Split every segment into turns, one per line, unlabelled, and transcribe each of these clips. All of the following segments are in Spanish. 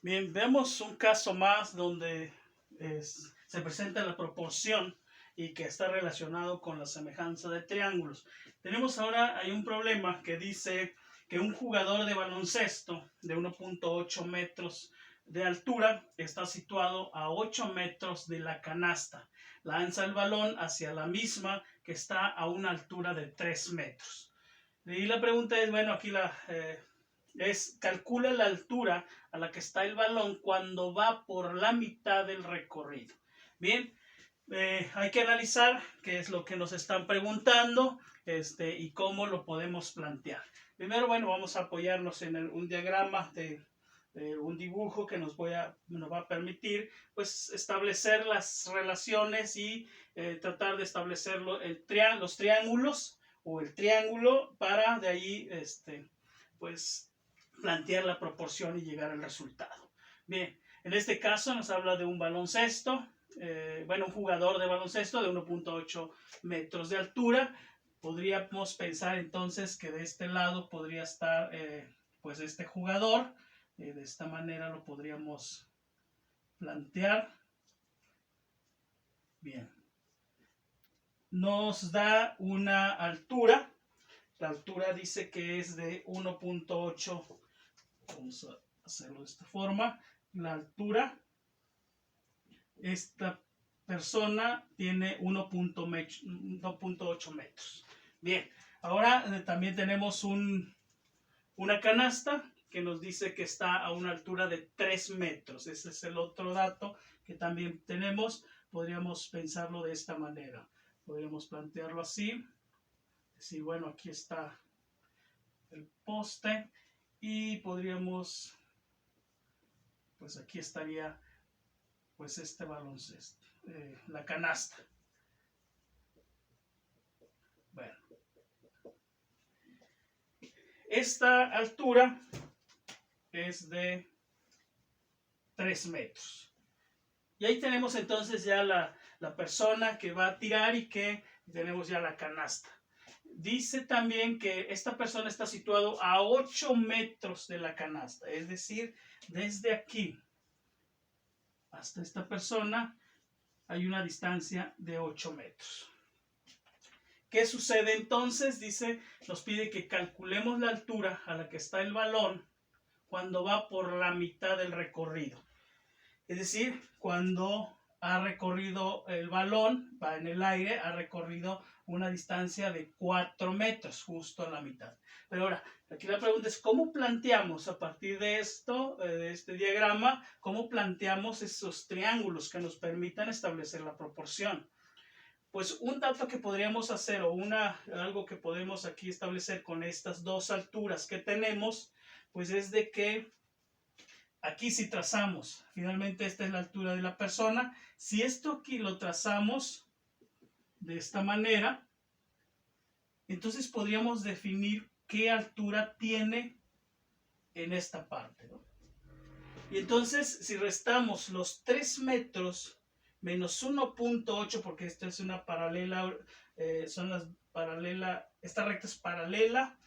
Bien, vemos un caso más donde se presenta la proporción y que está relacionado con la semejanza de triángulos. Tenemos ahora, hay un problema que dice que un jugador de baloncesto de 1.8 metros de altura está situado a 8 metros de la canasta. Lanza el balón hacia la misma que está a una altura de 3 metros. Y la pregunta es, bueno, aquí calcula la altura a la que está el balón cuando va por la mitad del recorrido. Bien, hay que analizar qué es lo que nos están preguntando y cómo lo podemos plantear. Primero, bueno, vamos a apoyarnos en un diagrama de un dibujo que nos va a permitir pues establecer las relaciones y tratar de establecer los triángulos o el triángulo para de ahí pues plantear la proporción y llegar al resultado. Bien, en este caso nos habla de un baloncesto, un jugador de baloncesto de 1.8 metros de altura. Podríamos pensar entonces que de este lado podría estar pues este jugador. De esta manera lo podríamos plantear. Bien. Nos da una altura. La altura dice que es de 1.8. Vamos a hacerlo de esta forma. La altura. Esta persona tiene 1.8 metros. Bien. Ahora también tenemos una canasta que nos dice que está a una altura de 3 metros. Ese es el otro dato que también tenemos. Podríamos pensarlo de esta manera. Podríamos plantearlo así. Decir, bueno, aquí está el poste y podríamos, pues aquí estaría pues este baloncesto, la canasta. Bueno, esta altura es de 3 metros. Y ahí tenemos entonces ya la persona que va a tirar y que tenemos ya la canasta. Dice también que esta persona está situado a 8 metros de la canasta, es decir, desde aquí hasta esta persona hay una distancia de 8 metros. ¿Qué sucede entonces? Dice, nos pide que calculemos la altura a la que está el balón cuando va por la mitad del recorrido. Es decir, cuando ha recorrido el balón, va en el aire, ha recorrido una distancia de 4 metros, justo a la mitad. Pero ahora, aquí la pregunta es, ¿cómo planteamos a partir de esto, de este diagrama, cómo planteamos esos triángulos que nos permitan establecer la proporción? Pues un dato que podríamos hacer o algo que podemos aquí establecer con estas dos alturas que tenemos, pues es de que aquí si trazamos, finalmente esta es la altura de la persona, si esto aquí lo trazamos de esta manera, entonces podríamos definir qué altura tiene en esta parte, ¿no? Y entonces si restamos los 3 metros menos 1.8, porque esta es una paralela, esta recta es paralela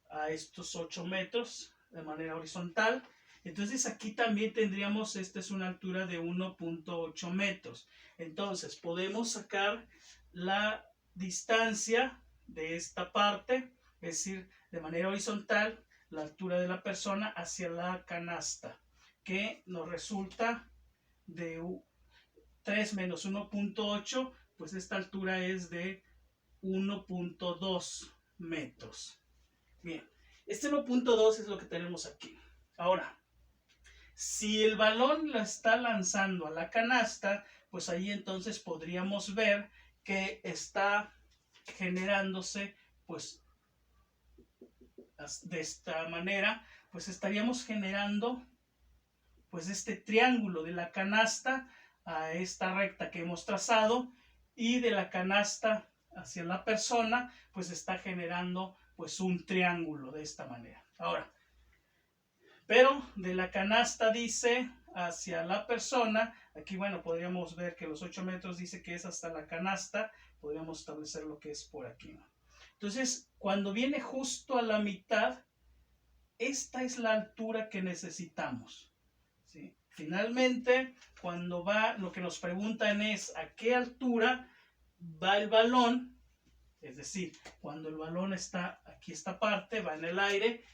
a estos 8 metros de manera horizontal. Entonces aquí también tendríamos, esta es una altura de 1.8 metros. Entonces podemos sacar la distancia de esta parte, es decir, de manera horizontal, la altura de la persona hacia la canasta, que nos resulta de 3 menos 1.8, pues esta altura es de 1.2 metros. Bien, este 1.2 es lo que tenemos aquí. Ahora, si el balón lo está lanzando a la canasta, pues ahí entonces podríamos ver que está generándose, pues de esta manera, pues estaríamos generando pues este triángulo de la canasta a esta recta que hemos trazado y de la canasta hacia la persona, pues está generando pues un triángulo de esta manera. Ahora, pero de la canasta dice hacia la persona, aquí bueno, podríamos ver que los 8 metros dice que es hasta la canasta, podríamos establecer lo que es por aquí, ¿no? Entonces, cuando viene justo a la mitad, esta es la altura que necesitamos ¿sí? Finalmente, cuando va, lo que nos preguntan es a qué altura va el balón, es decir, cuando el balón está aquí, esta parte va en el aire,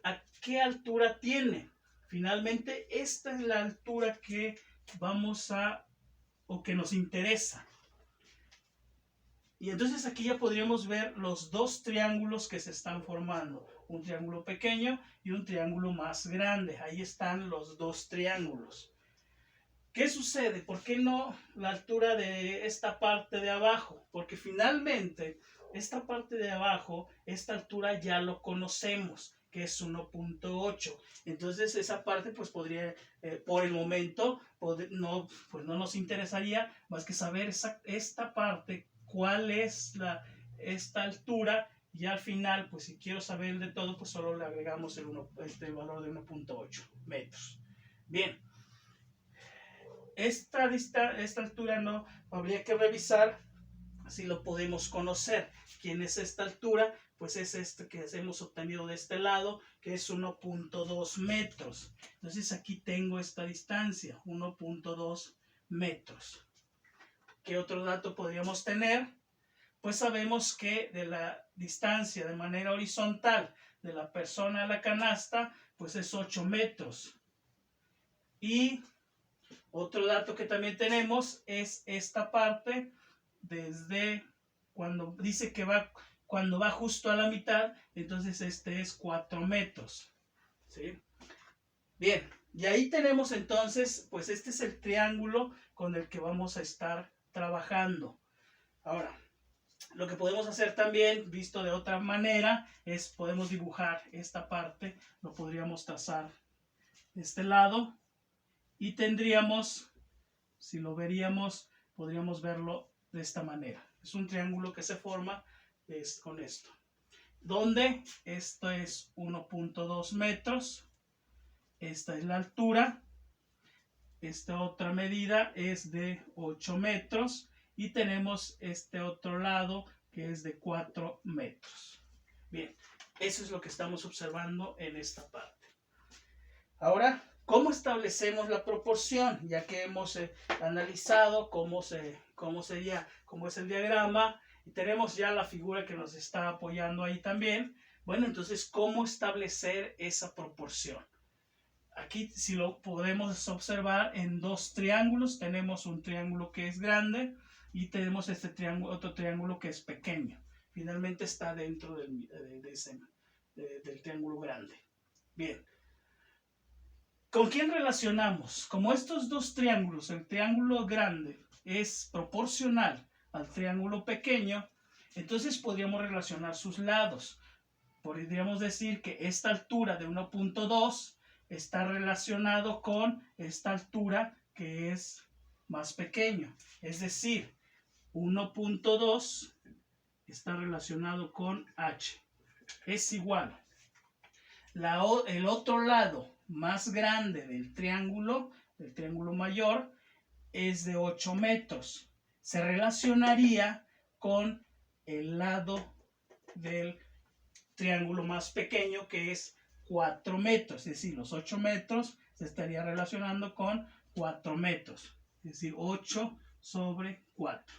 ¿a qué altura tiene? Finalmente, esta es la altura que vamos a, o que nos interesa. Y entonces aquí ya podríamos ver los dos triángulos que se están formando. Un triángulo pequeño y un triángulo más grande. Ahí están los dos triángulos. ¿Qué sucede? ¿Por qué no la altura de esta parte de abajo? Porque finalmente esta parte de abajo, esta altura ya lo conocemos, que es 1.8. Entonces esa parte pues podría, por el momento, no, pues no nos interesaría más que saber esta parte, cuál es esta altura, y al final, pues si quiero saber de todo, pues solo le agregamos el valor de 1.8 metros. Bien. Esta altura no habría que revisar si lo podemos conocer. ¿Quién es esta altura? Pues es este que hemos obtenido de este lado, que es 1.2 metros. Entonces aquí tengo esta distancia, 1.2 metros. ¿Qué otro dato podríamos tener? Pues sabemos que de la distancia de manera horizontal de la persona a la canasta, pues es 8 metros. Y otro dato que también tenemos es esta parte, desde cuando dice que va, cuando va justo a la mitad, entonces este es 4 metros. ¿Sí? Bien, y ahí tenemos entonces, pues este es el triángulo con el que vamos a estar trabajando. Ahora, lo que podemos hacer también, visto de otra manera, es podemos dibujar esta parte, lo podríamos trazar de este lado. Y tendríamos, si lo veríamos, podríamos verlo de esta manera. Es un triángulo que se forma con esto. Donde esto es 1.2 metros. Esta es la altura. Esta otra medida es de 8 metros. Y tenemos este otro lado que es de 4 metros. Bien, eso es lo que estamos observando en esta parte. Ahora, ¿cómo establecemos la proporción? Ya que hemos analizado cómo es el diagrama y tenemos ya la figura que nos está apoyando ahí también. Bueno, entonces, ¿cómo establecer esa proporción? Aquí, si lo podemos observar en dos triángulos, tenemos un triángulo que es grande y tenemos este triángulo, otro triángulo que es pequeño. Finalmente está dentro del triángulo grande. Bien. ¿Con quién relacionamos? Como estos dos triángulos, el triángulo grande es proporcional al triángulo pequeño, entonces podríamos relacionar sus lados. Podríamos decir que esta altura de 1.2 está relacionado con esta altura que es más pequeño. Es decir, 1.2 está relacionado con h. Es igual. El otro lado más grande del triángulo mayor, es de 8 metros. Se relacionaría con el lado del triángulo más pequeño, que es 4 metros. Es decir, los 8 metros se estaría relacionando con 4 metros. Es decir, 8 sobre 4.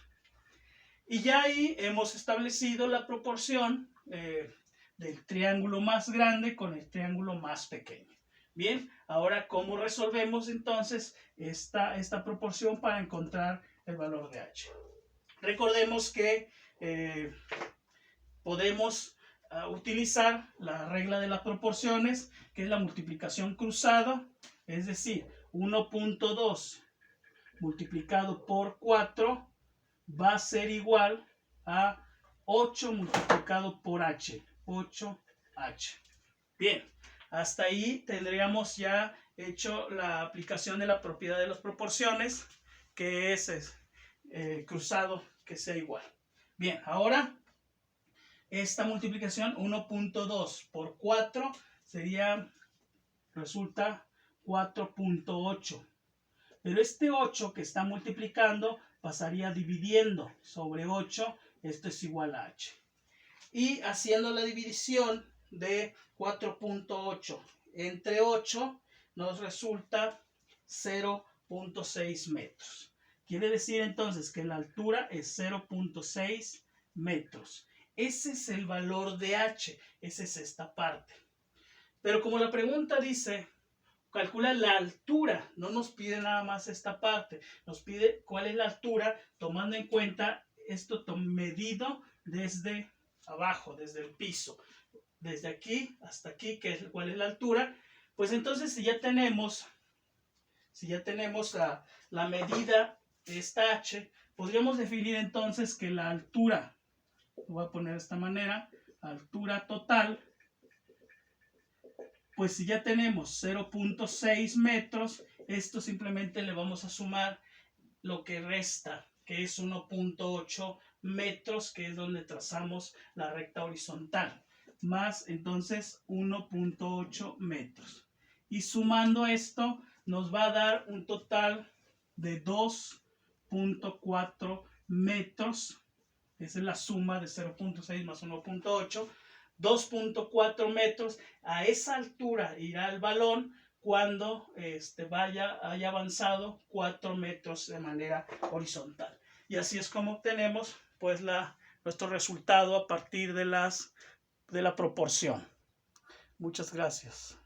Y ya ahí hemos establecido la proporción del triángulo más grande con el triángulo más pequeño. Bien, ahora, ¿cómo resolvemos entonces esta proporción para encontrar el valor de h? Recordemos que podemos utilizar la regla de las proporciones, que es la multiplicación cruzada, es decir, 1.2 multiplicado por 4 va a ser igual a 8 multiplicado por h, 8h. Bien, hasta ahí tendríamos ya hecho la aplicación de la propiedad de las proporciones, que es cruzado que sea igual. Bien, ahora esta multiplicación 1.2 por 4 resulta 4.8. Pero este 8 que está multiplicando pasaría dividiendo sobre 8, esto es igual a h. Y haciendo la división de 4.8 entre 8, nos resulta 0.6 metros. Quiere decir entonces que la altura es 0.6 metros. Ese es el valor de h, esa es esta parte. Pero como la pregunta dice, calcula la altura, no nos pide nada más esta parte, nos pide cuál es la altura tomando en cuenta esto medido desde abajo, desde el piso, desde aquí hasta aquí, que es cuál es la altura. Pues entonces si ya tenemos la medida de esta h, podríamos definir entonces que la altura, lo voy a poner de esta manera, altura total, pues si ya tenemos 0.6 metros, esto simplemente le vamos a sumar lo que resta, que es 1.8 metros, que es donde trazamos la recta horizontal, más entonces 1.8 metros. Y sumando esto, nos va a dar un total de 2.4 metros. Esa es la suma de 0.6 más 1.8. 2.4 metros. A esa altura irá el balón cuando haya avanzado 4 metros de manera horizontal. Y así es como obtenemos pues nuestro resultado a partir de la proporción. Muchas gracias.